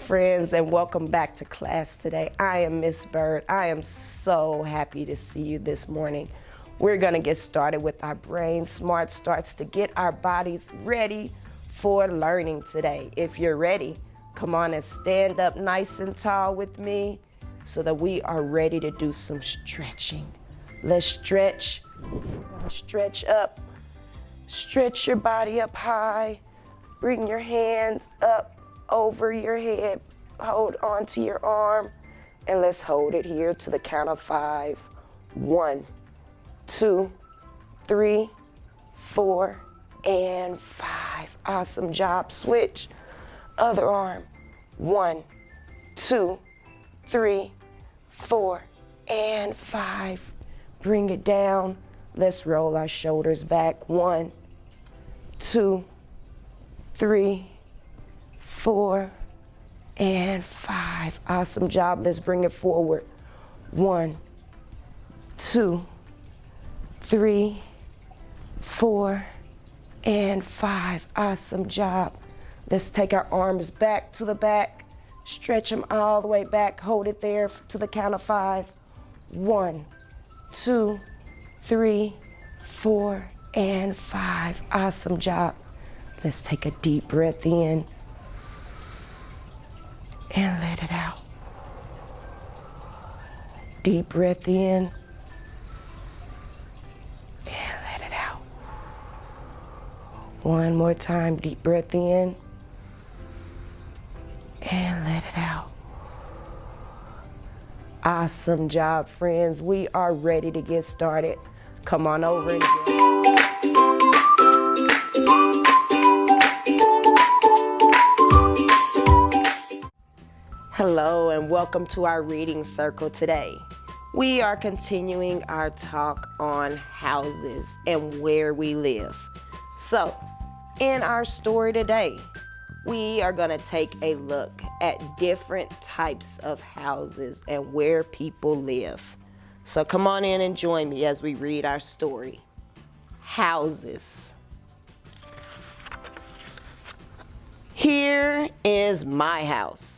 friends, and welcome back to class today. I am Miss Bird. I am so happy to see you this morning. We're going to get started with our Brain Smart Starts to get our bodies ready for learning today. If you're ready, come on and stand up nice and tall with me so that we are ready to do some stretching. Let's stretch. Stretch up. Stretch your body up high. Bring your hands up over your head. Hold onto your arm, and let's hold it here to the count of 5. 1, 2, 3, 4, and 5. Awesome job. Switch. Other arm. 1, 2, 3, 4, and 5. Bring it down. Let's roll our shoulders back. 1, 2, 3, 4, and 5. Awesome job. Let's bring it forward. 1, 2, 3, 4, and 5. Awesome job. Let's take our arms back to the back. Stretch them all the way back. Hold it there to the count of 5. 1, 2, 3, 4, and 5. Awesome job. Let's take a deep breath in and let it out. Deep breath in and let it out. One more time, deep breath in and let it out. Awesome job, friends. We are ready to get started. Come on over and Hello and welcome to our reading circle today. We are continuing our talk on houses and where we live. So, in our story today, we are going to take a look at different types of houses and where people live. So come on in and join me as we read our story. Houses. Here is my house.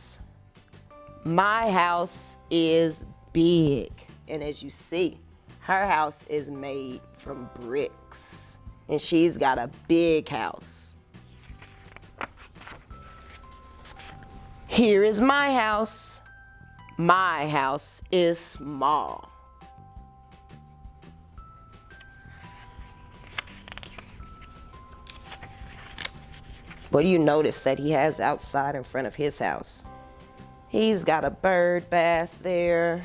My house is big, and as you see, her house is made from bricks, and she's got a big house. Here is my house. My house is small. What do you notice that he has outside in front of his house? He's got a bird bath there.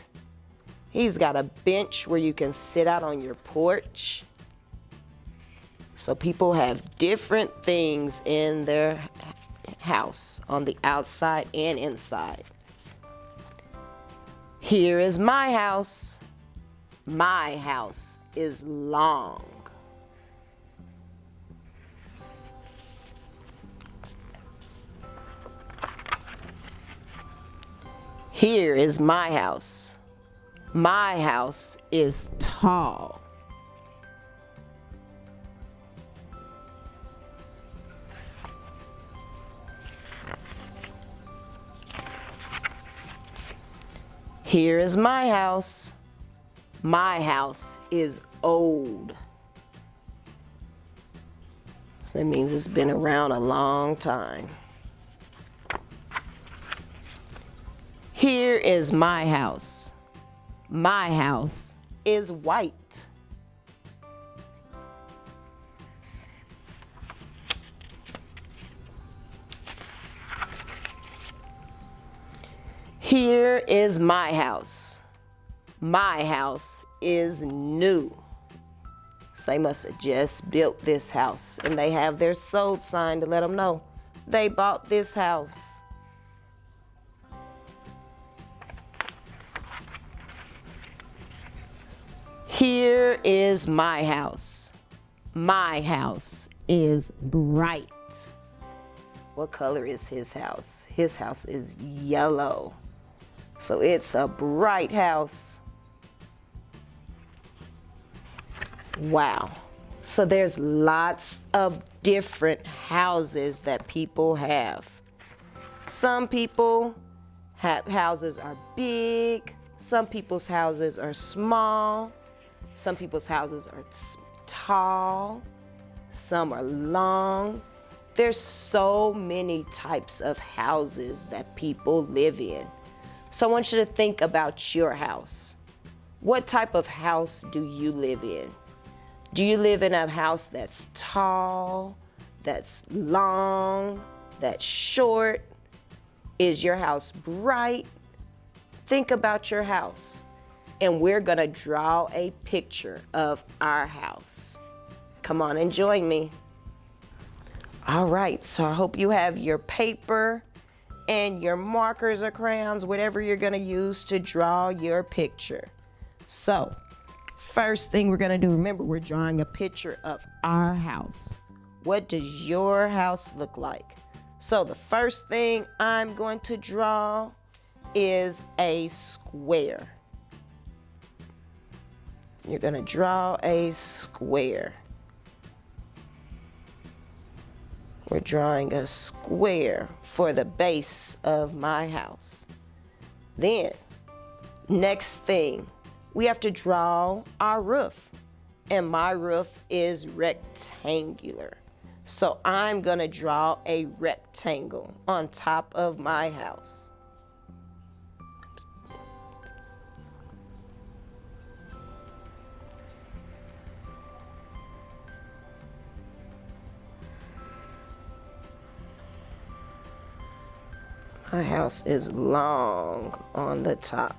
He's got a bench where you can sit out on your porch. So people have different things in their house on the outside and inside. Here is my house. My house is long. Here is my house. My house is tall. Here is my house. My house is old. So that means it's been around a long time. Here is my house. My house is white. Here is my house. My house is new. So they must have just built this house, and they have their sold sign to let them know they bought this house. Here is my house. My house is bright. What color is his house? His house is yellow. So it's a bright house. Wow. So there's lots of different houses that people have. Some people have houses are big. Some people's houses are small. Some people's houses are tall. Some are long. There's so many types of houses that people live in. So I want you to think about your house. What type of house do you live in? Do you live in a house that's tall, that's long, that's short? Is your house bright? Think about your house. And we're gonna draw a picture of our house. Come on and join me. All right, so I hope you have your paper and your markers or crayons, whatever you're gonna use to draw your picture. So, first thing we're gonna do, remember we're drawing a picture of our house. What does your house look like? So the first thing I'm going to draw is a square. You're gonna draw a square. We're drawing a square for the base of my house. Then, next thing, we have to draw our roof. And my roof is rectangular. So I'm gonna draw a rectangle on top of my house. My house is long on the top.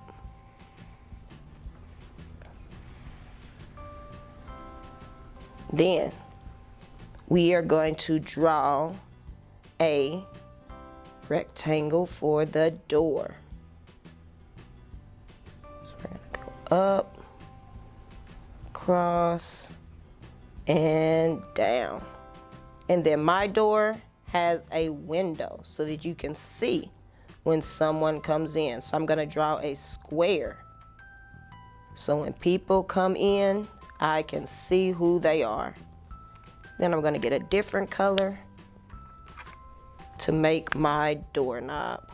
Then we are going to draw a rectangle for the door. So we're going to go up, across, and down. And then my door has a window so that you can see when someone comes in. So I'm going to draw a square. So when people come in, I can see who they are. Then I'm going to get a different color to make my doorknob.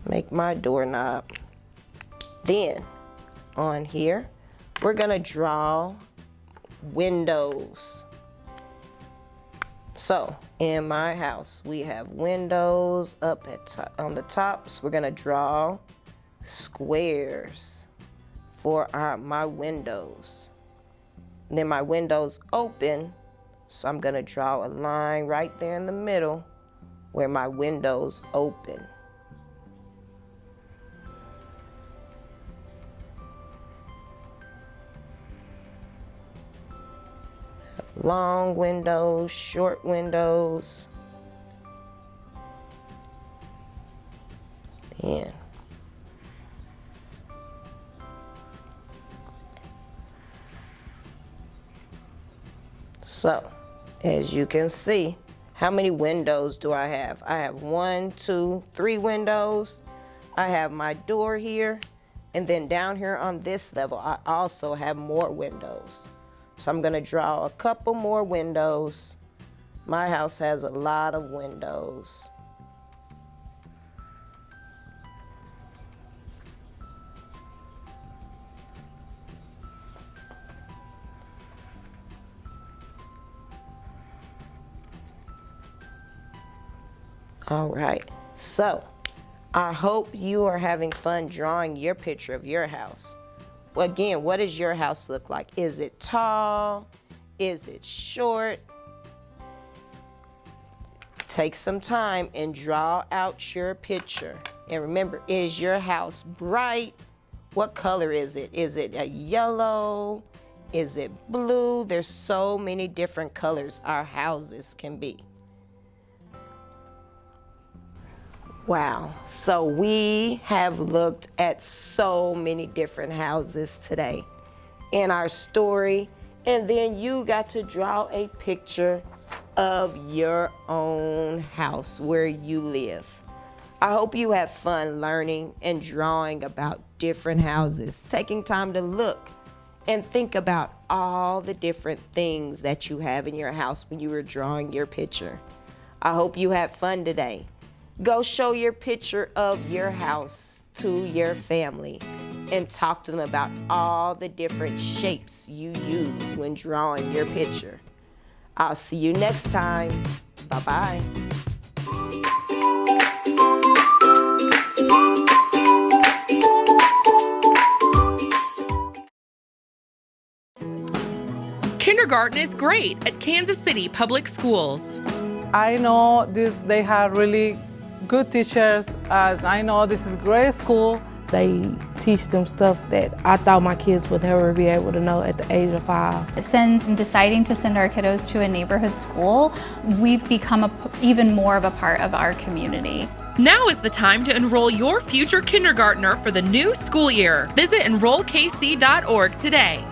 Make my doorknob. Then on here, we're going to draw windows. So in my house, we have windows up on the top. So we're going to draw squares for my windows. And then my windows open, so I'm gonna draw a line right there in the middle where my windows open. Have long windows, short windows. Then so, as you can see, how many windows do I have? I have 1, 2, 3 windows. I have my door here. And then down here on this level, I also have more windows. So I'm gonna draw a couple more windows. My house has a lot of windows. All right, so I hope you are having fun drawing your picture of your house. Well, again, what does your house look like? Is it tall? Is it short? Take some time and draw out your picture. And remember, is your house bright? What color is it? Is it a yellow? Is it blue? There's so many different colors our houses can be. Wow, so we have looked at so many different houses today in our story, and then you got to draw a picture of your own house where you live. I hope you have fun learning and drawing about different houses, taking time to look and think about all the different things that you have in your house when you were drawing your picture. I hope you had fun today. Go show your picture of your house to your family and talk to them about all the different shapes you use when drawing your picture. I'll see you next time. Bye-bye. Kindergarten is great at Kansas City Public Schools. I know they have really good teachers. I know this is a great school. They teach them stuff that I thought my kids would never be able to know at the age of 5. Since deciding to send our kiddos to a neighborhood school, we've become even more of a part of our community. Now is the time to enroll your future kindergartner for the new school year. Visit enrollkc.org today.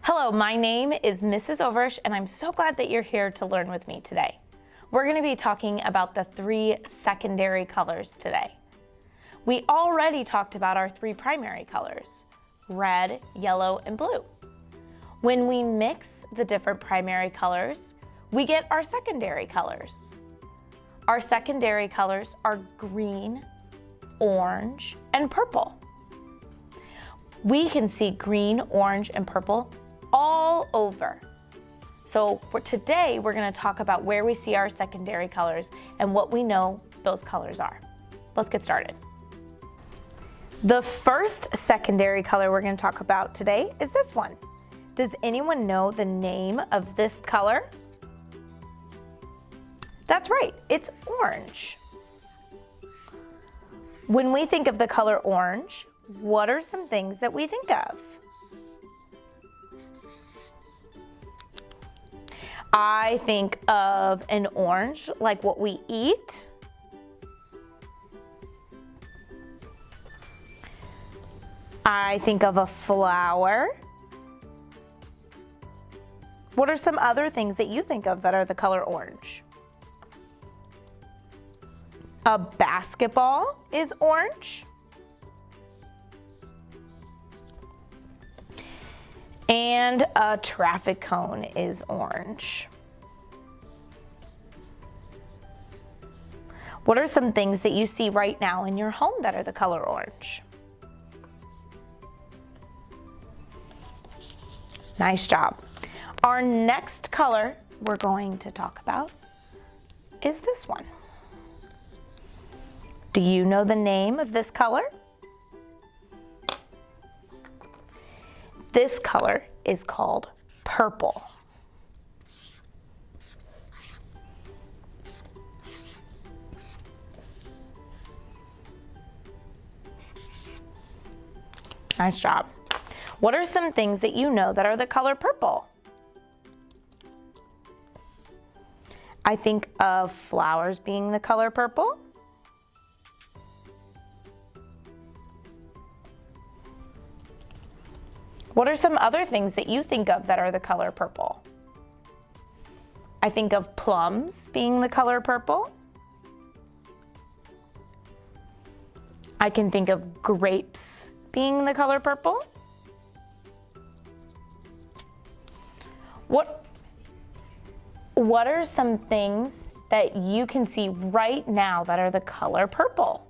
Hello, my name is Mrs. Overish, and I'm so glad that you're here to learn with me today. We're going to be talking about the 3 secondary colors today. We already talked about our 3 primary colors, red, yellow, and blue. When we mix the different primary colors, we get our secondary colors. Our secondary colors are green, orange, and purple. We can see green, orange, and purple all over. So for today, we're going to talk about where we see our secondary colors and what we know those colors are. Let's get started. The first secondary color we're going to talk about today is this one. Does anyone know the name of this color? That's right, it's orange. When we think of the color orange, what are some things that we think of? I think of an orange, like what we eat. I think of a flower. What are some other things that you think of that are the color orange? A basketball is orange. And a traffic cone is orange. What are some things that you see right now in your home that are the color orange? Nice job. Our next color we're going to talk about is this one. Do you know the name of this color? This color is called purple. Nice job. What are some things that you know that are the color purple? I think of flowers being the color purple. What are some other things that you think of that are the color purple? I think of plums being the color purple. I can think of grapes being the color purple. What are some things that you can see right now that are the color purple?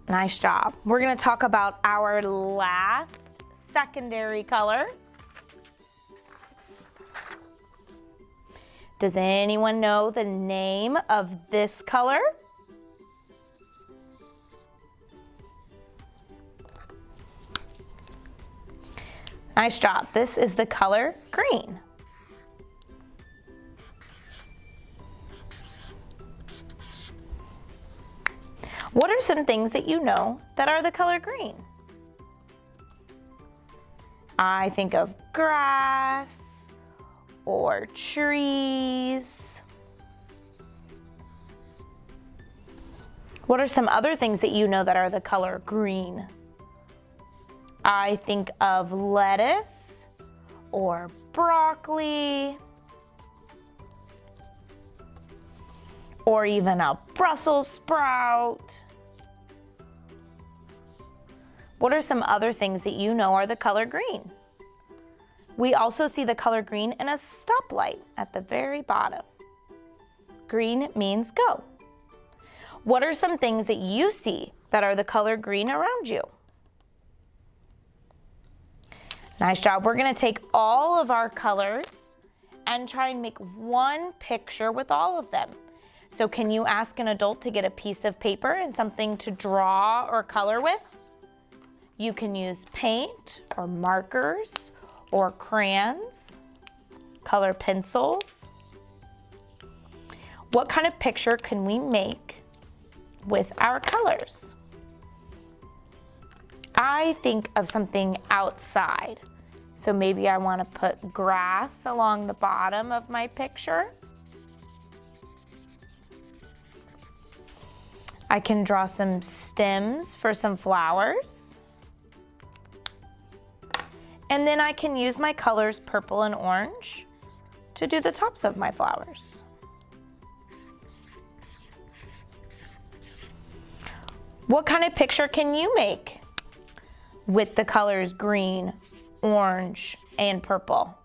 Nice job. We're going to talk about our last secondary color. Does anyone know the name of this color? Nice job. This is the color green. What are some things that you know that are the color green? I think of grass or trees. What are some other things that you know that are the color green? I think of lettuce or broccoli or even a Brussels sprout. What are some other things that you know are the color green? We also see the color green in a stoplight at the very bottom. Green means go. What are some things that you see that are the color green around you? Nice job. We're going to take all of our colors and try and make one picture with all of them. So can you ask an adult to get a piece of paper and something to draw or color with? You can use paint or markers or crayons, color pencils. What kind of picture can we make with our colors? I think of something outside. So maybe I want to put grass along the bottom of my picture. I can draw some stems for some flowers. And then I can use my colors purple and orange to do the tops of my flowers. What kind of picture can you make with the colors green, orange, and purple?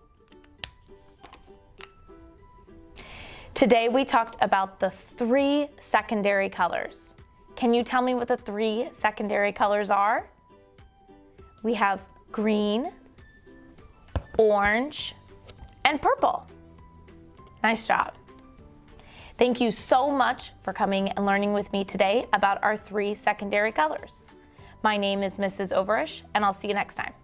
Today we talked about the 3 secondary colors. Can you tell me what the 3 secondary colors are? We have green, orange, and purple. Nice job. Thank you so much for coming and learning with me today about our 3 secondary colors. My name is Mrs. Overish, and I'll see you next time.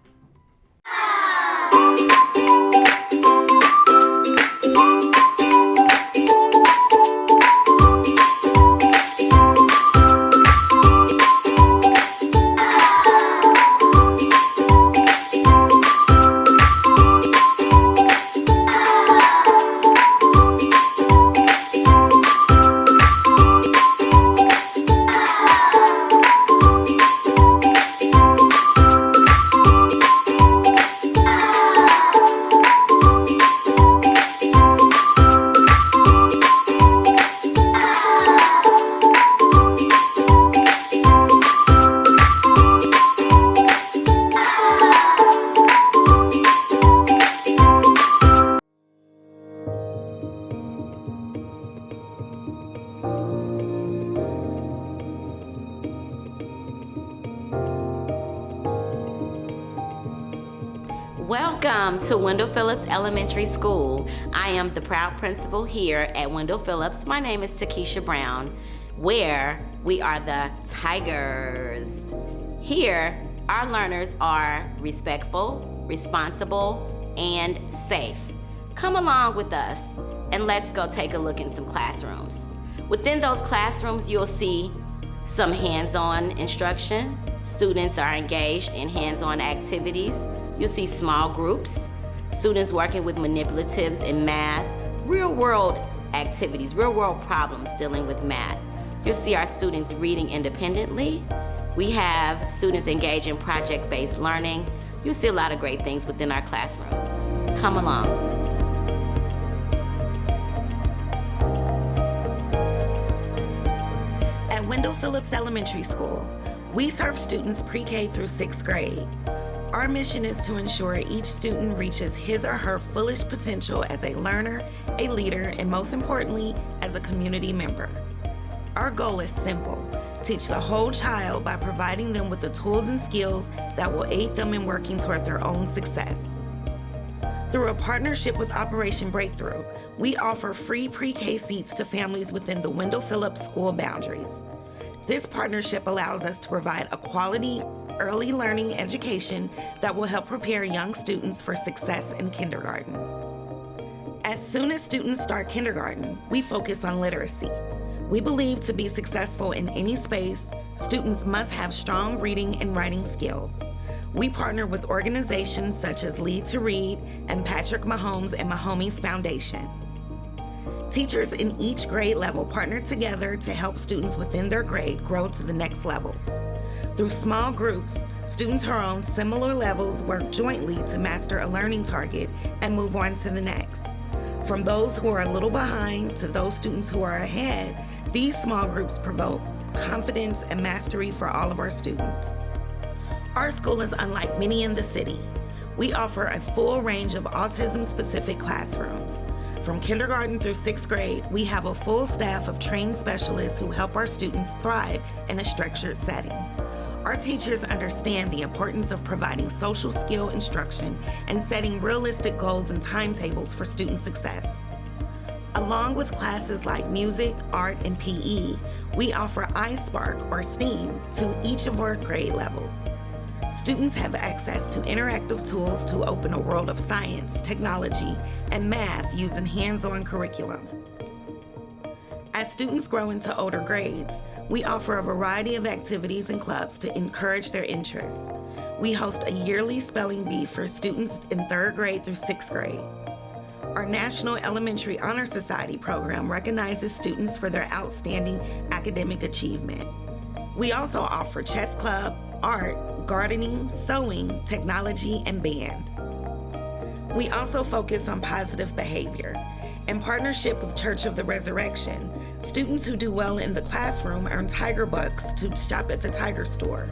Welcome to Wendell Phillips Elementary School. I am the proud principal here at Wendell Phillips. My name is Takesha Brown, where we are the Tigers. Here, our learners are respectful, responsible, and safe. Come along with us and let's go take a look in some classrooms. Within those classrooms, you'll see some hands-on instruction. Students are engaged in hands-on activities. You'll see small groups, students working with manipulatives in math, real-world activities, real-world problems dealing with math. You'll see our students reading independently. We have students engaged in project-based learning. You'll see a lot of great things within our classrooms. Come along. At Wendell Phillips Elementary School, we serve students pre-K through 6th grade. Our mission is to ensure each student reaches his or her fullest potential as a learner, a leader, and most importantly, as a community member. Our goal is simple: teach the whole child by providing them with the tools and skills that will aid them in working toward their own success. Through a partnership with Operation Breakthrough, we offer free pre-K seats to families within the Wendell Phillips school boundaries. This partnership allows us to provide a quality early learning education that will help prepare young students for success in kindergarten. As soon as students start kindergarten, we focus on literacy. We believe to be successful in any space, students must have strong reading and writing skills. We partner with organizations such as Lead to Read and Patrick Mahomes and Mahomes Foundation. Teachers in each grade level partner together to help students within their grade grow to the next level. Through small groups, students who are on similar levels work jointly to master a learning target and move on to the next. From those who are a little behind to those students who are ahead, these small groups promote confidence and mastery for all of our students. Our school is unlike many in the city. We offer a full range of autism-specific classrooms. From kindergarten through 6th grade, we have a full staff of trained specialists who help our students thrive in a structured setting. Our teachers understand the importance of providing social skill instruction and setting realistic goals and timetables for student success. Along with classes like music, art, and PE, we offer iSpark or STEAM to each of our grade levels. Students have access to interactive tools to open a world of science, technology, and math using hands-on curriculum. As students grow into older grades, we offer a variety of activities and clubs to encourage their interests. We host a yearly spelling bee for students in 3rd grade through 6th grade. Our National Elementary Honor Society program recognizes students for their outstanding academic achievement. We also offer chess club, art, gardening, sewing, technology, and band. We also focus on positive behavior. In partnership with Church of the Resurrection, students who do well in the classroom earn Tiger Bucks to shop at the Tiger store.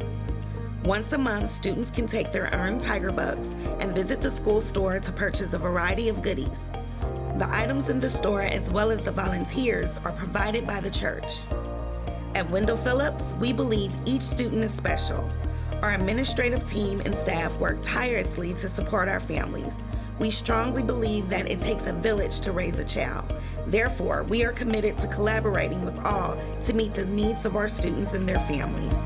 Once a month, students can take their earned Tiger Bucks and visit the school store to purchase a variety of goodies. The items in the store, as well as the volunteers, are provided by the church. At Wendell Phillips, we believe each student is special. Our administrative team and staff work tirelessly to support our families. We strongly believe that it takes a village to raise a child. Therefore, we are committed to collaborating with all to meet the needs of our students and their families.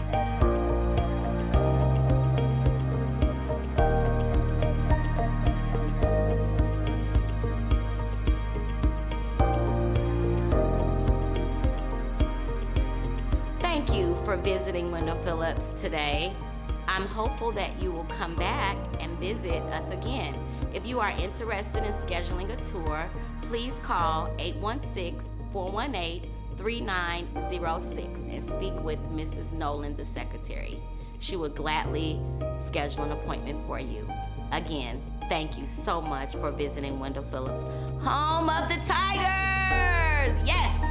Thank you for visiting Wendell Phillips today. I'm hopeful that you will come back and visit us again. If you are interested in scheduling a tour, please call 816-418-3906 and speak with Mrs. Nolan, the secretary. She will gladly schedule an appointment for you. Again, thank you so much for visiting Wendell Phillips, home of the Tigers! Yes!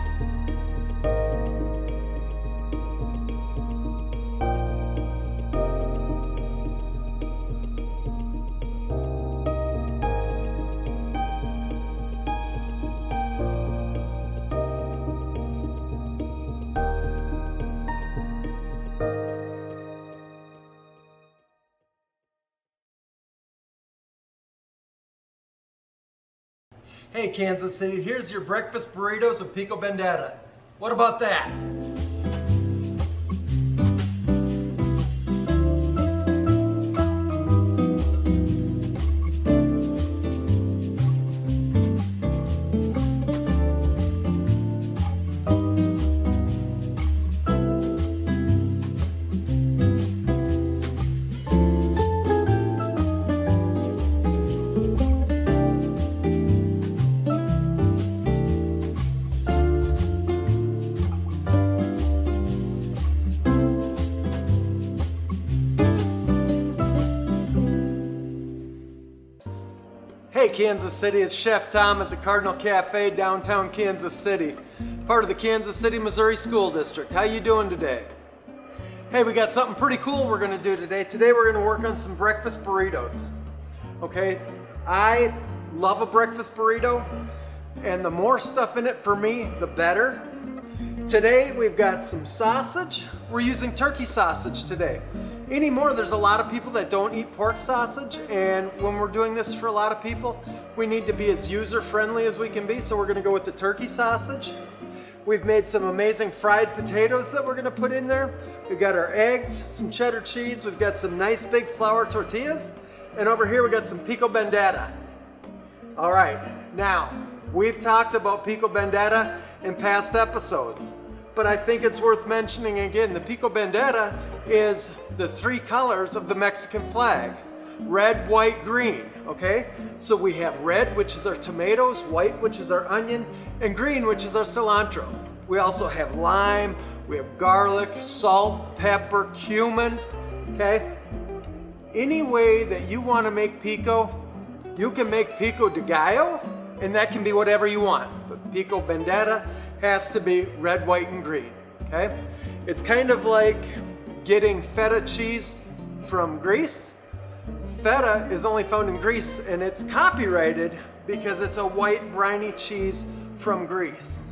Hey Kansas City, here's your breakfast burritos with pico bandata. What about that? Hey Kansas City, it's Chef Tom at the Cardinal Cafe, downtown Kansas City, part of the Kansas City, Missouri School District. How you doing today? Hey, we got something pretty cool we're gonna do today. Today we're gonna work on some breakfast burritos. Okay, I love a breakfast burrito, and the more stuff in it for me, the better. Today we've got some sausage. We're using turkey sausage today. Anymore, there's a lot of people that don't eat pork sausage, and when we're doing this for a lot of people, we need to be as user-friendly as we can be, so we're gonna go with the turkey sausage. We've made some amazing fried potatoes that we're gonna put in there. We've got our eggs, some cheddar cheese, we've got some nice big flour tortillas, and over here we got some pico bandata. All right, now, we've talked about pico bandata in past episodes, but I think it's worth mentioning again. The pico bandata is the three colors of the Mexican flag: red, white, green, okay? So we have red, which is our tomatoes, white, which is our onion, and green, which is our cilantro. We also have lime, we have garlic, salt, pepper, cumin, okay? Any way that you wanna make pico, you can make pico de gallo, and that can be whatever you want. But pico bandata has to be red, white, and green, okay? It's kind of like getting feta cheese from Greece. Feta is only found in Greece, and it's copyrighted because it's a white briny cheese from Greece.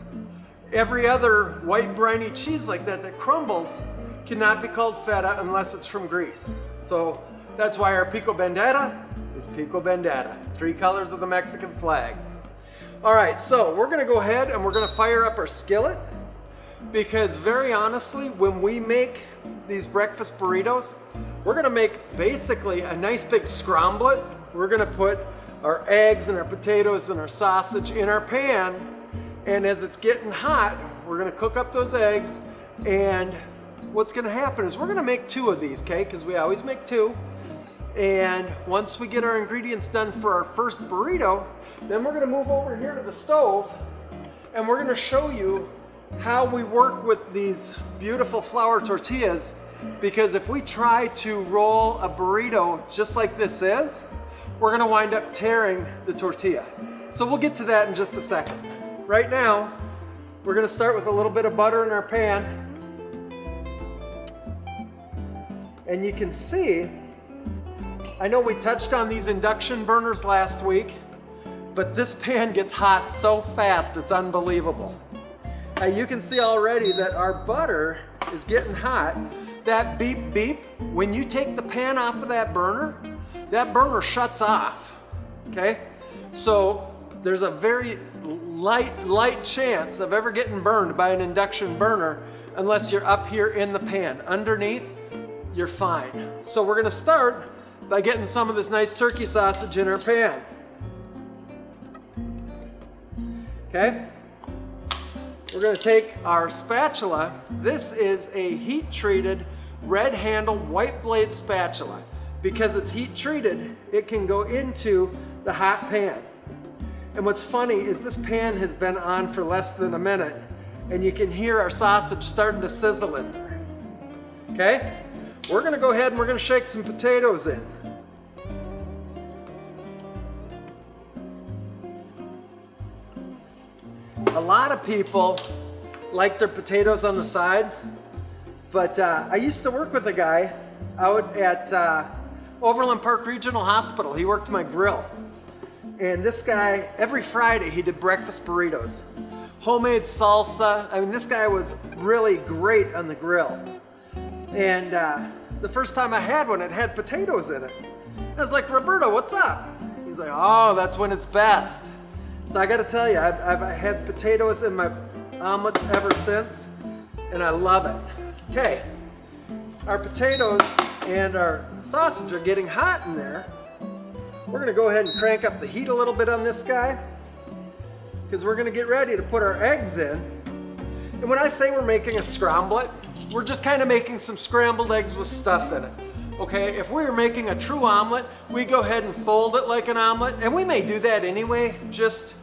Every other white briny cheese like that that crumbles cannot be called feta unless it's from Greece. So that's why our pico bandera is pico bandera, 3 colors of the Mexican flag. All right, so we're gonna go ahead and we're gonna fire up our skillet, because very honestly, when we make these breakfast burritos, we're gonna make basically a nice big scramblet. We're gonna put our eggs and our potatoes and our sausage in our pan, and as it's getting hot, we're gonna cook up those eggs, and what's gonna happen is we're gonna make 2 of these, okay? Because we always make 2. And once we get our ingredients done for our first burrito, then we're gonna move over here to the stove, and we're gonna show you how we work with these beautiful flour tortillas, because if we try to roll a burrito just like this is, we're gonna wind up tearing the tortilla. So we'll get to that in just a second. Right now, we're gonna start with a little bit of butter in our pan. And you can see, I know we touched on these induction burners last week, but this pan gets hot so fast, it's unbelievable. You can see already that our butter is getting hot. That beep beep, when you take the pan off of that burner shuts off, okay? So there's a very light chance of ever getting burned by an induction burner unless you're up here in the pan. Underneath, you're fine. So we're gonna start by getting some of this nice turkey sausage in our pan. Okay? We're gonna take our spatula. This is a heat-treated, red-handled, white blade spatula. Because it's heat-treated, it can go into the hot pan. And what's funny is this pan has been on for less than a minute, and you can hear our sausage starting to sizzle in there. Okay? We're gonna go ahead and we're gonna shake some potatoes in. A lot of people like their potatoes on the side, but I used to work with a guy out at Overland Park Regional Hospital. He worked my grill. And this guy, every Friday, he did breakfast burritos. Homemade salsa. I mean, this guy was really great on the grill. And the first time I had one, it had potatoes in it. I was like, Roberto, what's up? He's like, oh, that's when it's best. So I gotta tell you, I've had potatoes in my omelets ever since, and I love it. Okay, our potatoes and our sausage are getting hot in there. We're gonna go ahead and crank up the heat a little bit on this guy, because we're gonna get ready to put our eggs in. And when I say we're making a scramblet, we're just kind of making some scrambled eggs with stuff in it. Okay, if we were making a true omelet, we go ahead and fold it like an omelet, and we may do that anyway, just,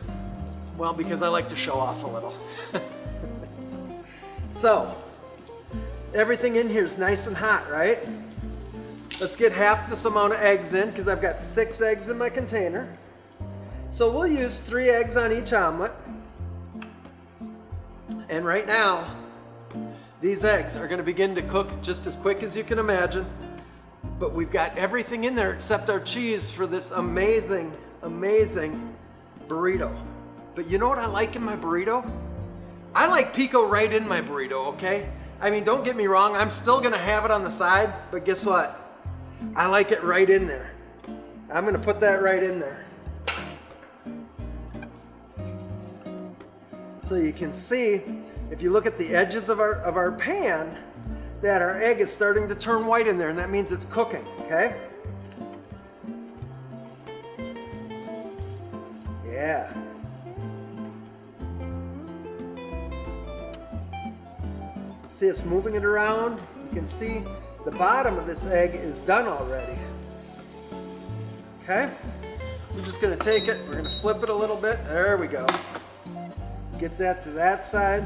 well, because I like to show off a little. So, everything in here is nice and hot, right? Let's get half this amount of eggs in, because I've got 6 eggs in my container. So we'll use 3 eggs on each omelet. And right now, these eggs are gonna begin to cook just as quick as you can imagine. But we've got everything in there except our cheese for this amazing, amazing burrito. But you know what I like in my burrito? I like pico right in my burrito, okay? I mean, don't get me wrong, I'm still gonna have it on the side, but guess what? I like it right in there. I'm gonna put that right in there. So you can see, if you look at the edges of our pan, that our egg is starting to turn white in there, and that means it's cooking, okay? Yeah. See, it's moving it around. You can see the bottom of this egg is done already. Okay? We're just gonna take it, we're gonna flip it a little bit. There we go. Get that to that side.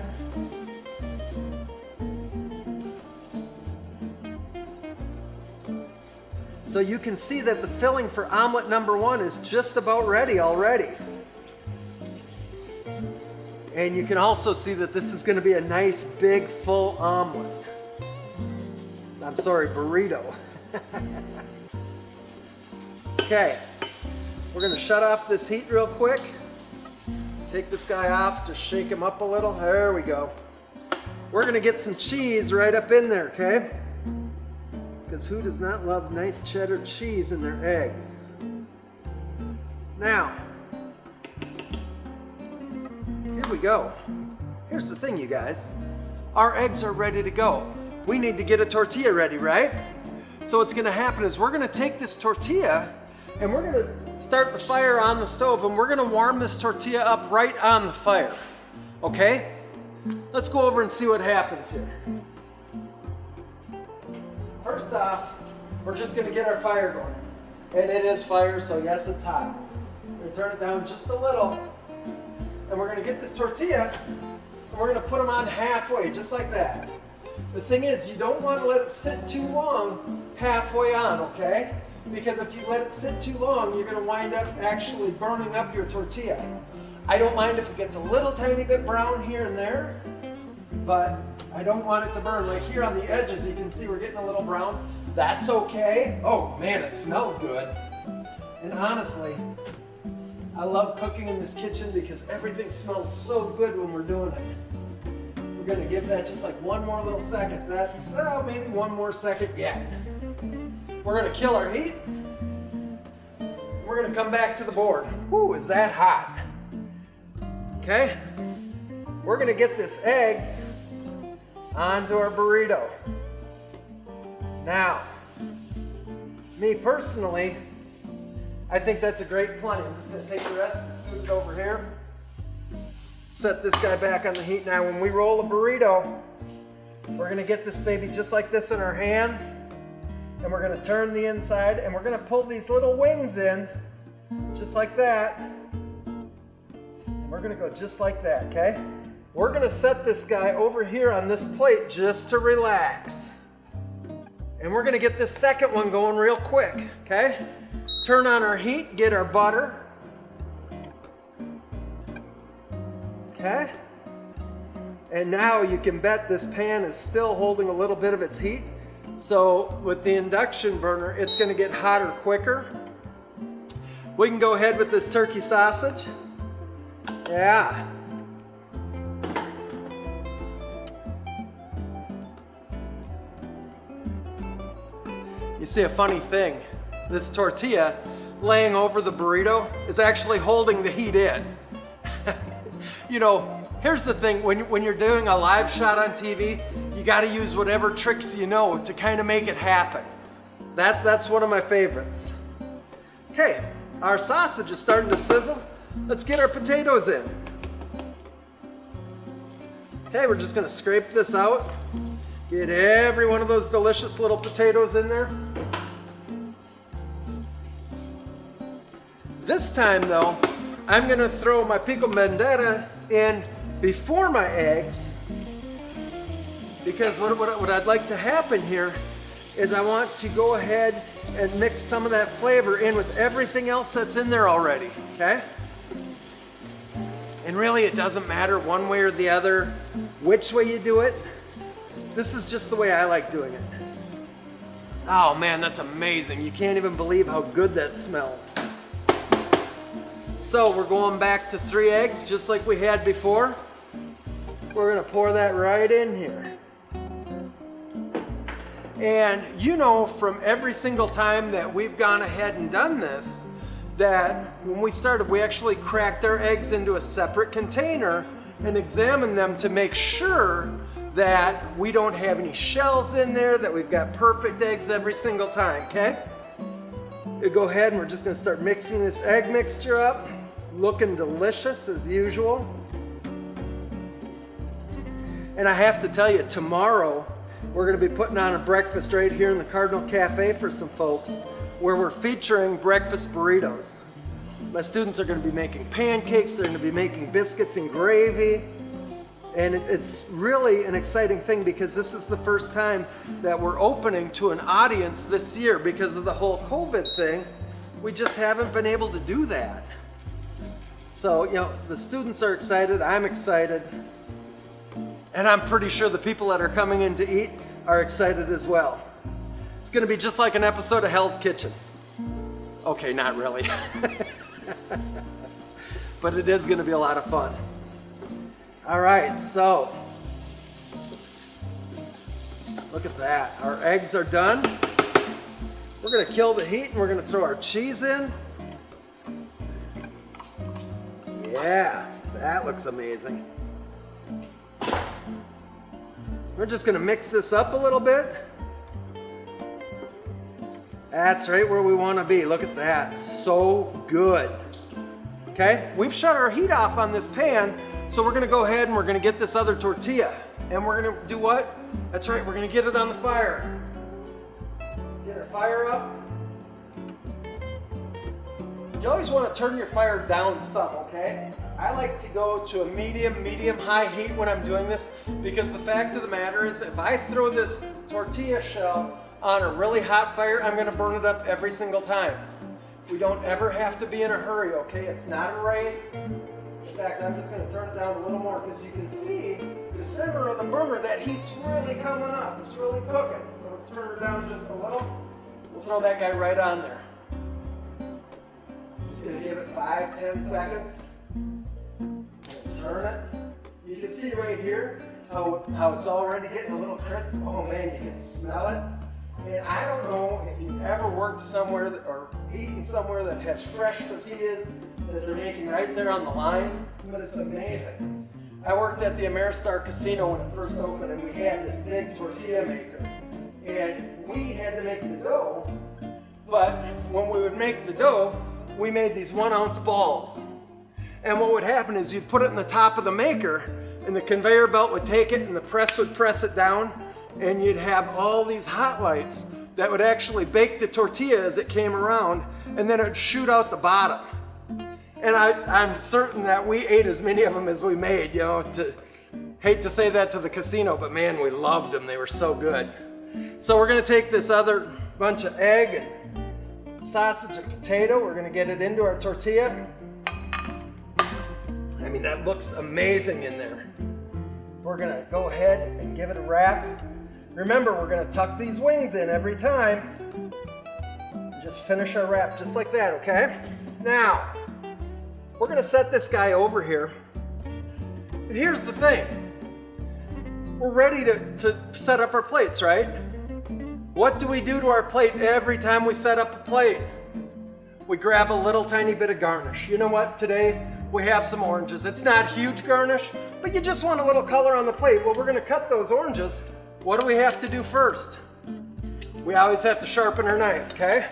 So you can see that the filling for omelet number 1 is just about ready already. And you can also see that this is going to be a nice big full omelet. I'm sorry, burrito. Okay, we're gonna shut off this heat real quick. Take this guy off, just shake him up a little. There we go. We're gonna get some cheese right up in there, okay? Because who does not love nice cheddar cheese in their eggs? Now, here we go. Here's the thing, you guys. Our eggs are ready to go. We need to get a tortilla ready, right? So what's gonna happen is we're gonna take this tortilla and we're gonna start the fire on the stove and we're gonna warm this tortilla up right on the fire, okay? Let's go over and see what happens here. First off, we're just gonna get our fire going. And it is fire, so yes, it's hot. We're gonna turn it down just a little. And we're gonna get this tortilla and we're gonna put them on halfway, just like that. The thing is, you don't want to let it sit too long halfway on, okay? Because if you let it sit too long, you're going to wind up actually burning up your tortilla. I don't mind if it gets a little tiny bit brown here and there, but I don't want it to burn. Like here on the edges, you can see we're getting a little brown. That's okay. Oh man, it smells good. And honestly, I love cooking in this kitchen because everything smells so good when we're doing it. We're gonna give that just like one more little second. That's maybe one more second yet. We're gonna kill our heat. We're gonna come back to the board. Whoo, is that hot? Okay, we're gonna get this eggs onto our burrito. Now, me personally, I think that's a great plenty. I'm just gonna take the rest and scoot it over here. Set this guy back on the heat. Now when we roll a burrito, we're gonna get this baby just like this in our hands, and we're gonna turn the inside, and we're gonna pull these little wings in, just like that. And we're gonna go just like that, okay? We're gonna set this guy over here on this plate just to relax. And we're gonna get this second one going real quick, okay? Turn on our heat, get our butter. Okay? And now you can bet this pan is still holding a little bit of its heat. So with the induction burner, it's gonna get hotter quicker. We can go ahead with this turkey sausage. Yeah. You see a funny thing. This tortilla laying over the burrito is actually holding the heat in. You know, here's the thing, when you're doing a live shot on TV, you gotta use whatever tricks you know to kind of make it happen. That's one of my favorites. Okay, our sausage is starting to sizzle. Let's get our potatoes in. Okay, we're just gonna scrape this out. Get every one of those delicious little potatoes in there. This time though, I'm gonna throw my pico bandera in before my eggs, because what I'd like to happen here is I want to go ahead and mix some of that flavor in with everything else that's in there already, okay? And really it doesn't matter one way or the other, which way you do it. This is just the way I like doing it. Oh man, that's amazing. You can't even believe how good that smells. So we're going back to 3 eggs just like we had before. We're gonna pour that right in here. And you know from every single time that we've gone ahead and done this, that when we started, we actually cracked our eggs into a separate container and examined them to make sure that we don't have any shells in there, that we've got perfect eggs every single time, okay? We go ahead and we're just gonna start mixing this egg mixture up. Looking delicious as usual. And I have to tell you, tomorrow we're gonna be putting on a breakfast right here in the Cardinal Cafe for some folks, where we're featuring breakfast burritos. My students are gonna be making pancakes, they're gonna be making biscuits and gravy. And it's really an exciting thing because this is the first time that we're opening to an audience this year because of the whole COVID thing. We just haven't been able to do that. So, you know, the students are excited, I'm excited, and I'm pretty sure the people that are coming in to eat are excited as well. It's gonna be just like an episode of Hell's Kitchen. Okay, not really. But it is gonna be a lot of fun. All right, so look at that. Our eggs are done. We're gonna kill the heat and we're gonna throw our cheese in. Yeah, that looks amazing. We're just gonna mix this up a little bit. That's right where we wanna be. Look at that, so good. Okay, we've shut our heat off on this pan, so we're gonna go ahead and we're gonna get this other tortilla. And we're gonna do what? That's right, we're gonna get it on the fire. Get our fire up. You always wanna turn your fire down some, okay? I like to go to a medium-high heat when I'm doing this, because the fact of the matter is if I throw this tortilla shell on a really hot fire, I'm gonna burn it up every single time. We don't ever have to be in a hurry, okay? It's not a race. In fact, I'm just gonna turn it down a little more because you can see the center of the burner, that heat's really coming up. It's really cooking. So let's turn it down just a little. We'll throw that guy right on there. Just gonna give it 5-10 seconds. Turn it. You can see right here how it's already getting a little crisp. Oh man, you can smell it. And I don't know if you've ever worked somewhere or eaten somewhere that has fresh tortillas that they're making right there on the line, but it's amazing. I worked at the Ameristar Casino when it first opened, and we had this big tortilla maker. And we had to make the dough, but when we would make the dough, we made these 1-ounce balls. And what would happen is you'd put it in the top of the maker, and the conveyor belt would take it, and the press would press it down, and you'd have all these hot lights that would actually bake the tortilla as it came around, and then it would shoot out the bottom. And I'm certain that we ate as many of them as we made, you know. Hate to say that to the casino, but man, we loved them. They were so good. So we're gonna take this other bunch of egg and sausage and potato. We're gonna get it into our tortilla. I mean, that looks amazing in there. We're gonna go ahead and give it a wrap. Remember, we're gonna tuck these wings in every time. Just finish our wrap just like that, okay? Now, we're gonna set this guy over here. And here's the thing. We're ready to set up our plates, right? What do we do to our plate every time we set up a plate? We grab a little tiny bit of garnish. You know what? Today, we have some oranges. It's not huge garnish, but you just want a little color on the plate. Well, we're gonna cut those oranges. What do we have to do first? We always have to sharpen our knife, okay?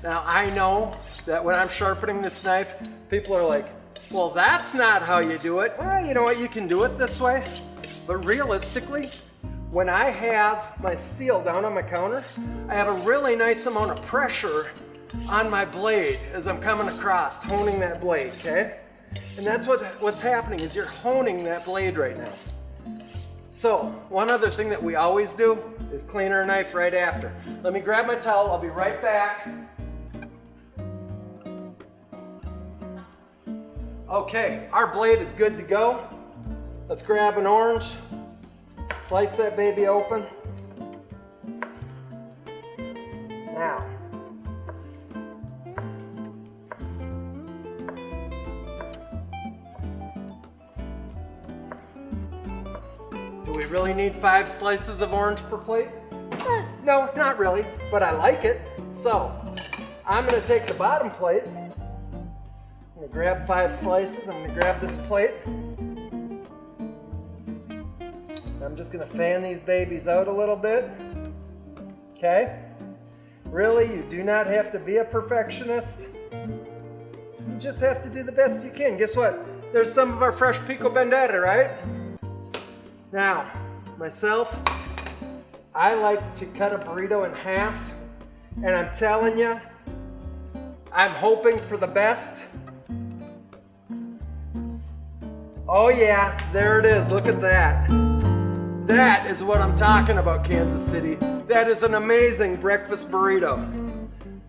Now, I know that when I'm sharpening this knife, people are like, well, that's not how you do it. Well, you know what? You can do it this way. But realistically, when I have my steel down on my counter, I have a really nice amount of pressure on my blade as I'm coming across, honing that blade, okay? And that's what's happening, is you're honing that blade right now. So, one other thing that we always do is clean our knife right after. Let me grab my towel, I'll be right back. Okay, our blade is good to go. Let's grab an orange, slice that baby open. Now, do we really need 5 slices of orange per plate? No, not really, but I like it. So, I'm gonna take the bottom plate. I'm gonna grab 5 slices. I'm gonna grab this plate. I'm just gonna fan these babies out a little bit. Okay? Really, you do not have to be a perfectionist. You just have to do the best you can. Guess what? There's some of our fresh pico bandera, right? Now, myself, I like to cut a burrito in half, and I'm telling you, I'm hoping for the best. Oh yeah, there it is, look at that. That is what I'm talking about, Kansas City. That is an amazing breakfast burrito.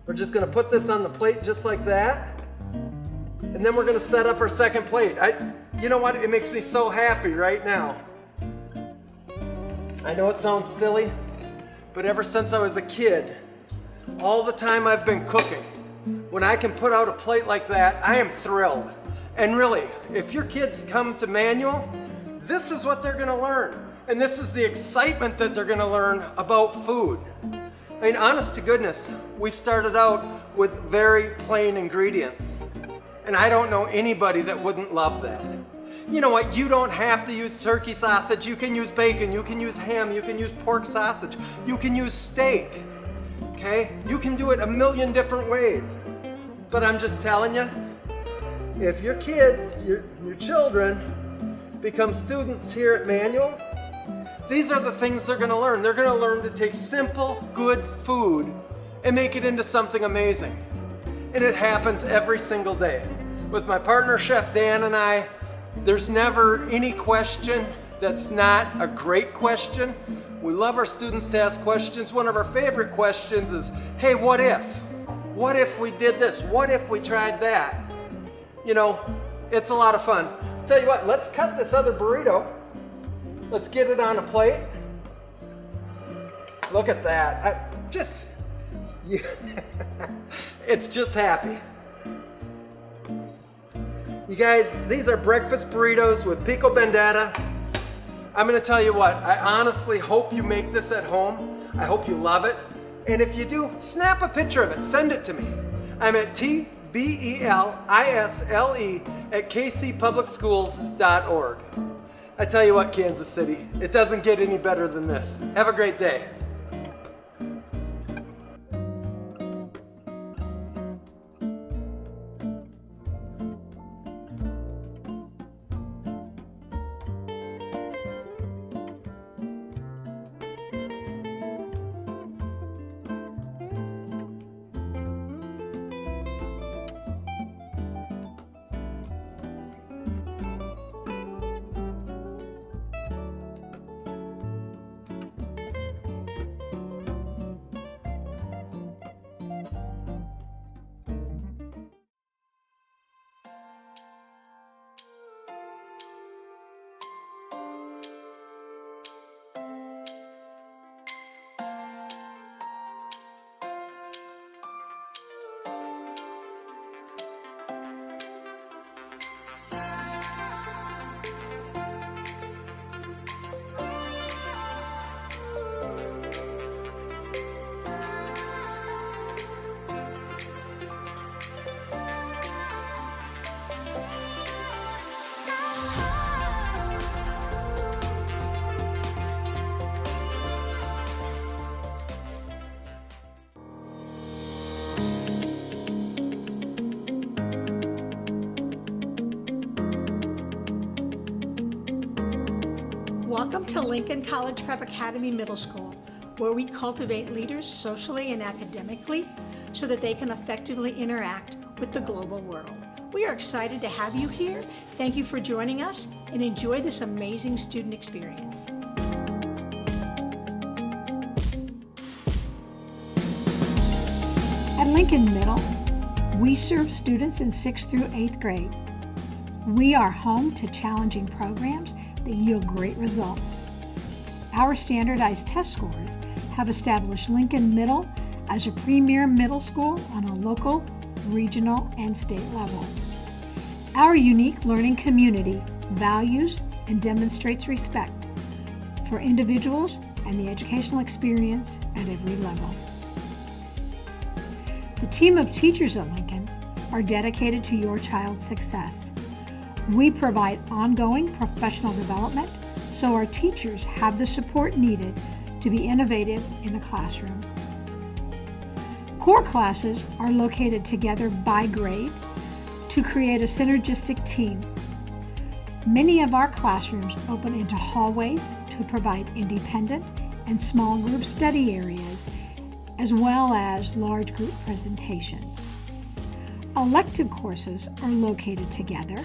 We're just gonna put this on the plate just like that, and then we're gonna set up our second plate. You know what, it makes me so happy right now. I know it sounds silly, but ever since I was a kid, all the time I've been cooking, when I can put out a plate like that, I am thrilled. And really, if your kids come to Manual, this is what they're gonna learn. And this is the excitement that they're gonna learn about food. I mean, honest to goodness, we started out with very plain ingredients. And I don't know anybody that wouldn't love that. You know what, you don't have to use turkey sausage. You can use bacon, you can use ham, you can use pork sausage, you can use steak, okay? You can do it a million different ways. But I'm just telling you, if your kids, your children, become students here at Manual, these are the things they're gonna learn. They're gonna learn to take simple, good food and make it into something amazing. And it happens every single day. With my partner, Chef Dan, and I, there's never any question that's not a great question. We love our students to ask questions. One of our favorite questions is, hey, what if? What if we did this? What if we tried that? You know, it's a lot of fun. Tell you what, let's cut this other burrito. Let's get it on a plate. Look at that. It's just happy. You guys, these are breakfast burritos with pico bandata. I'm gonna tell you what, I honestly hope you make this at home. I hope you love it. And if you do, snap a picture of it, send it to me. I'm at tbelisle@kcpublicschools.org. I tell you what, Kansas City, it doesn't get any better than this. Have a great day. Welcome to Lincoln College Prep Academy Middle School, where we cultivate leaders socially and academically so that they can effectively interact with the global world. We are excited to have you here. Thank you for joining us and enjoy this amazing student experience. At Lincoln Middle, we serve students in 6th through 8th grade. We are home to challenging programs that yield great results. Our standardized test scores have established Lincoln Middle as a premier middle school on a local, regional, and state level. Our unique learning community values and demonstrates respect for individuals and the educational experience at every level. The team of teachers at Lincoln are dedicated to your child's success. We provide ongoing professional development so our teachers have the support needed to be innovative in the classroom. Core classes are located together by grade to create a synergistic team. Many of our classrooms open into hallways to provide independent and small group study areas, as well as large group presentations. Elective courses are located together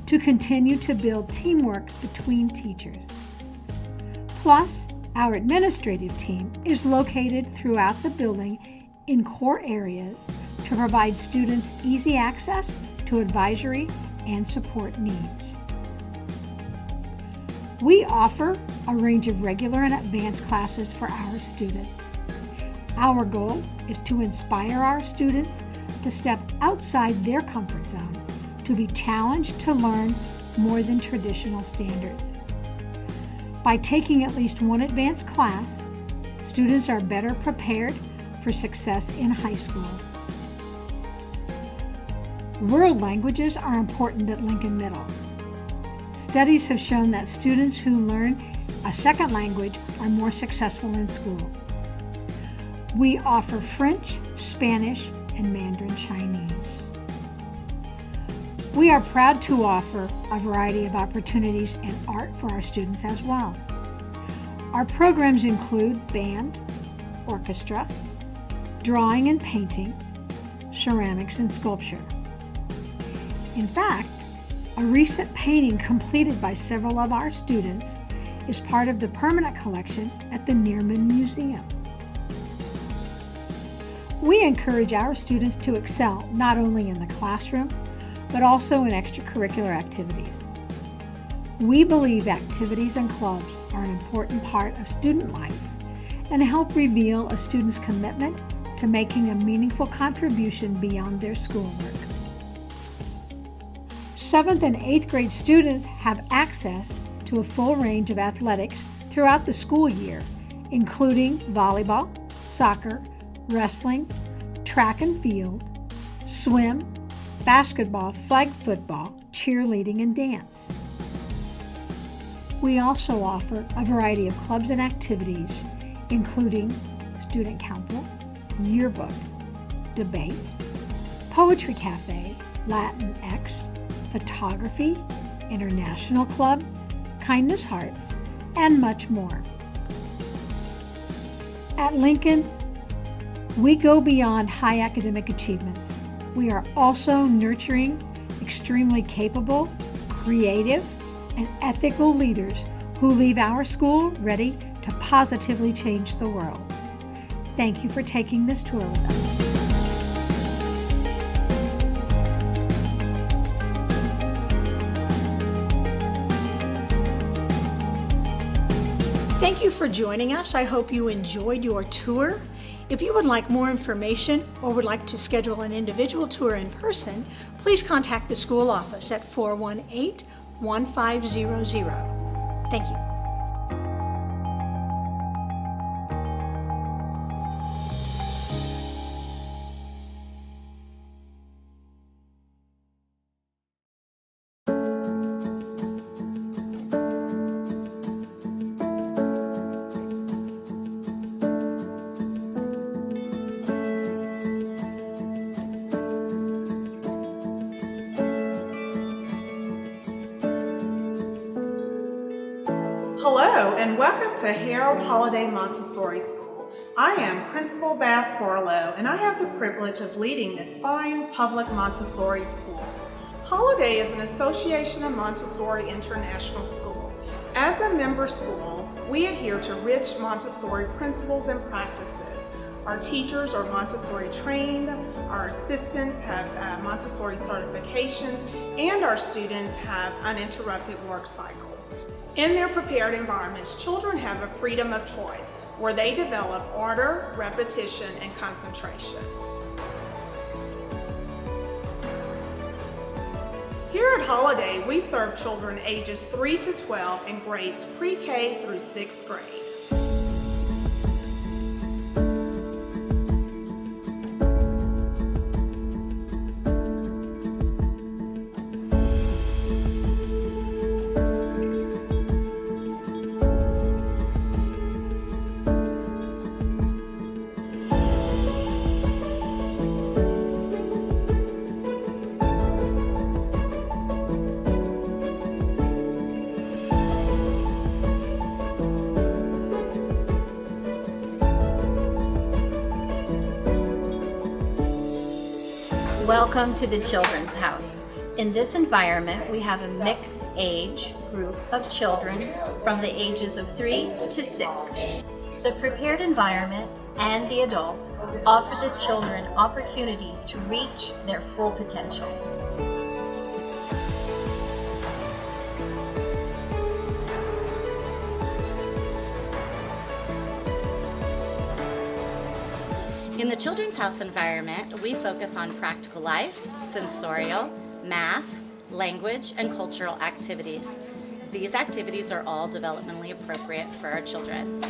to continue to build teamwork between teachers. Plus, our administrative team is located throughout the building in core areas to provide students easy access to advisory and support needs. We offer a range of regular and advanced classes for our students. Our goal is to inspire our students to step outside their comfort zone, to be challenged to learn more than traditional standards. By taking at least one advanced class, students are better prepared for success in high school. World languages are important at Lincoln Middle. Studies have shown that students who learn a second language are more successful in school. We offer French, Spanish, and Mandarin Chinese. We are proud to offer a variety of opportunities in art for our students as well. Our programs include band, orchestra, drawing and painting, ceramics, and sculpture. In fact, a recent painting completed by several of our students is part of the permanent collection at the Nearman Museum. We encourage our students to excel not only in the classroom, but also in extracurricular activities. We believe activities and clubs are an important part of student life and help reveal a student's commitment to making a meaningful contribution beyond their schoolwork. 7th and 8th grade students have access to a full range of athletics throughout the school year, including volleyball, soccer, wrestling, track and field, swim, basketball, flag football, cheerleading, and dance. We also offer a variety of clubs and activities, including student council, yearbook, debate, poetry cafe, Latin X, photography, international club, kindness hearts, and much more. At Lincoln, we go beyond high academic achievements. We are also nurturing extremely capable, creative, and ethical leaders who leave our school ready to positively change the world. Thank you for taking this tour with us. Thank you for joining us. I hope you enjoyed your tour. If you would like more information or would like to schedule an individual tour in person, please contact the school office at 418-1500. Thank you. Hello and welcome to Harold Holiday Montessori School. I am Principal Bass Barlow and I have the privilege of leading this fine public Montessori school. Holiday is an association of Montessori International School. As a member school, we adhere to rich Montessori principles and practices. Our teachers are Montessori trained, our assistants have Montessori certifications, and our students have uninterrupted work cycles. In their prepared environments, children have a freedom of choice where they develop order, repetition, and concentration. Here at Holiday, we serve children ages 3 to 12 in grades pre-K through 6th grade. Welcome to the Children's House. In this environment, we have a mixed age group of children from the ages of 3 to 6. The prepared environment and the adult offer the children opportunities to reach their full potential. In the Children's House environment, we focus on practical life, sensorial, math, language, and cultural activities. These activities are all developmentally appropriate for our children.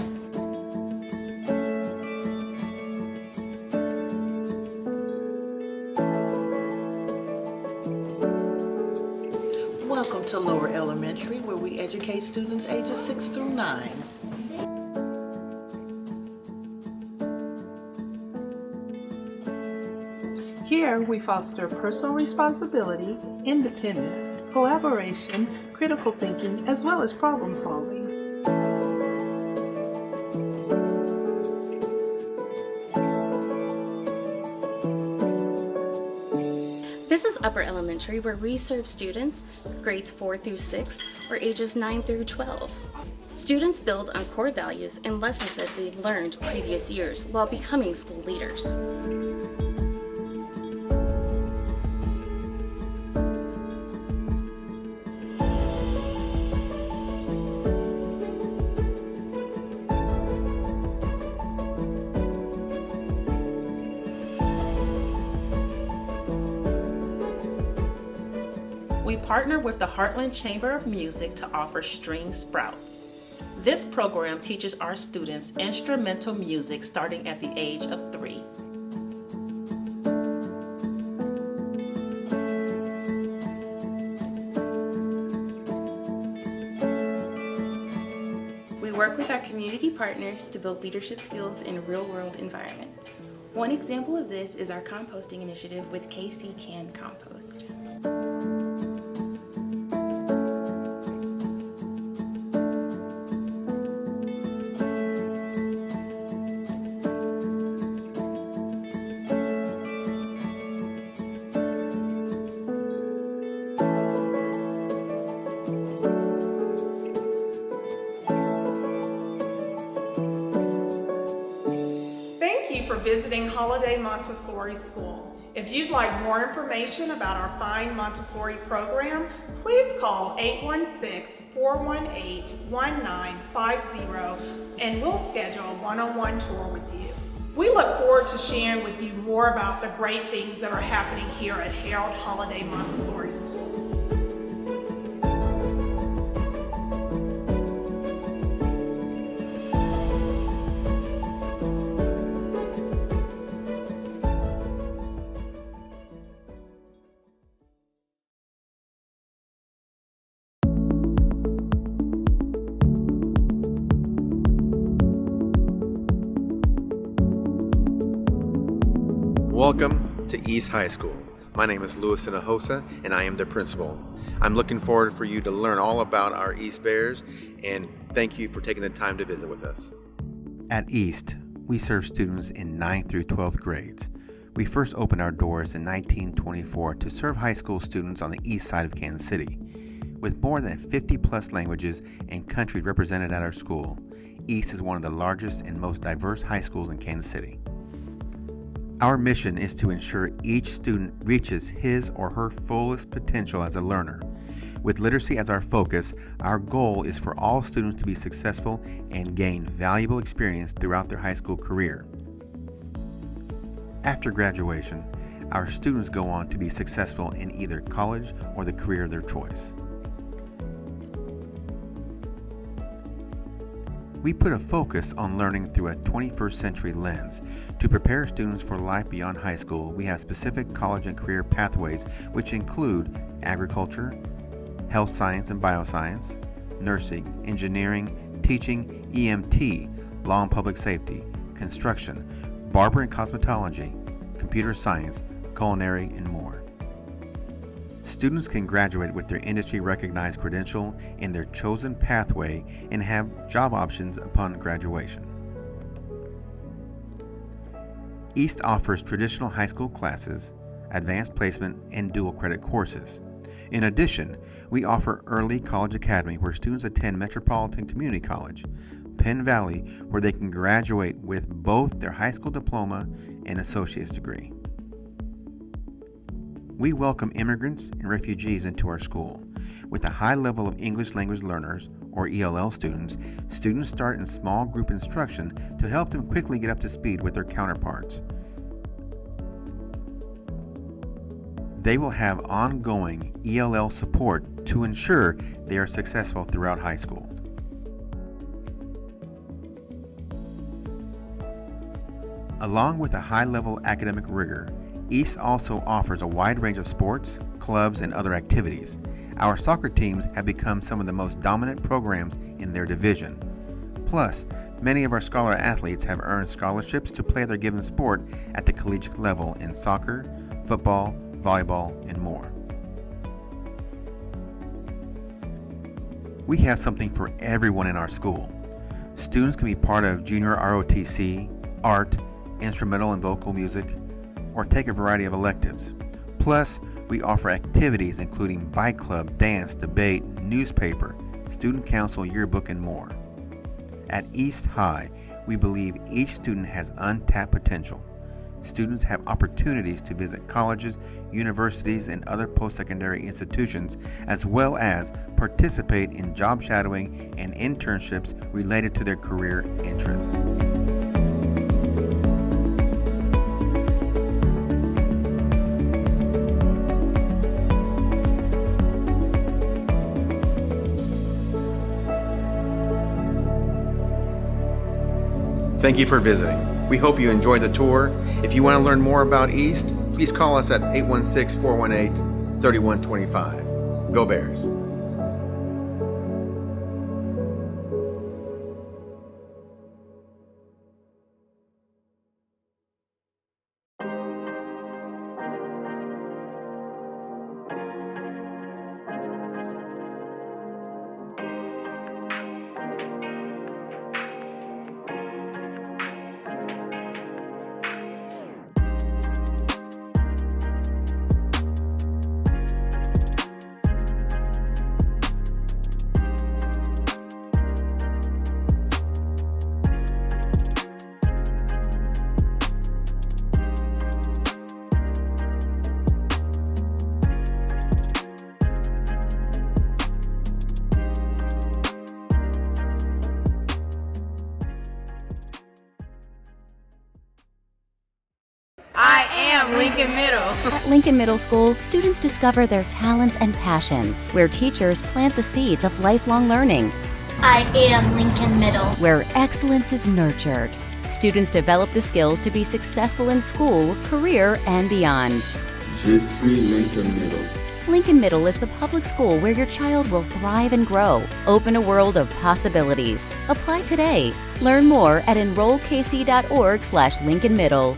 Welcome to Lower Elementary, where we educate students ages 6 through 9. Here, we foster personal responsibility, independence, collaboration, critical thinking, as well as problem solving. This is Upper Elementary, where we serve students grades 4 through 6 or ages 9 through 12. Students build on core values and lessons that they've learned previous years while becoming school leaders. We partner with the Heartland Chamber of Music to offer String Sprouts. This program teaches our students instrumental music starting at the age of 3. We work with our community partners to build leadership skills in real-world environments. One example of this is our composting initiative with KC Can Compost. Thank you for visiting Holiday Montessori School. If you'd like more information about our fine Montessori program, please call 816-418-1950 and we'll schedule a one-on-one tour with you. We look forward to sharing with you more about the great things that are happening here at Harold Holiday Montessori School. Welcome to East High School. My name is Louis Sinahosa and I am the principal. I'm looking forward for you to learn all about our East Bears and thank you for taking the time to visit with us. At East, we serve students in 9th through 12th grades. We first opened our doors in 1924 to serve high school students on the east side of Kansas City. With more than 50 plus languages and countries represented at our school, East is one of the largest and most diverse high schools in Kansas City. Our mission is to ensure each student reaches his or her fullest potential as a learner. With literacy as our focus, our goal is for all students to be successful and gain valuable experience throughout their high school career. After graduation, our students go on to be successful in either college or the career of their choice. We put a focus on learning through a 21st century lens. To prepare students for life beyond high school, we have specific college and career pathways which include agriculture, health science and bioscience, nursing, engineering, teaching, EMT, law and public safety, construction, barber and cosmetology, computer science, culinary, and more. Students can graduate with their industry-recognized credential in their chosen pathway and have job options upon graduation. East offers traditional high school classes, advanced placement, and dual credit courses. In addition, we offer Early College Academy where students attend Metropolitan Community College, Penn Valley where they can graduate with both their high school diploma and associate's degree. We welcome immigrants and refugees into our school. With a high level of English language learners, or ELL students start in small group instruction to help them quickly get up to speed with their counterparts. They will have ongoing ELL support to ensure they are successful throughout high school. Along with a high-level academic rigor, East also offers a wide range of sports, clubs, and other activities. Our soccer teams have become some of the most dominant programs in their division. Plus, many of our scholar athletes have earned scholarships to play their given sport at the collegiate level in soccer, football, volleyball, and more. We have something for everyone in our school. Students can be part of junior ROTC, art, instrumental and vocal music, or take a variety of electives. Plus, we offer activities including bike club, dance, debate, newspaper, student council, yearbook, and more. At East High, we believe each student has untapped potential. Students have opportunities to visit colleges, universities, and other post-secondary institutions, as well as participate in job shadowing and internships related to their career interests. Thank you for visiting. We hope you enjoyed the tour. If you want to learn more about East, please call us at 816-418-3125. Go Bears. Lincoln Middle. At Lincoln Middle School, students discover their talents and passions, where teachers plant the seeds of lifelong learning. I am Lincoln Middle. Where excellence is nurtured. Students develop the skills to be successful in school, career, and beyond. Je suis Lincoln Middle. Lincoln Middle is the public school where your child will thrive and grow. Open a world of possibilities. Apply today. Learn more at enrollkc.org/Lincoln Middle.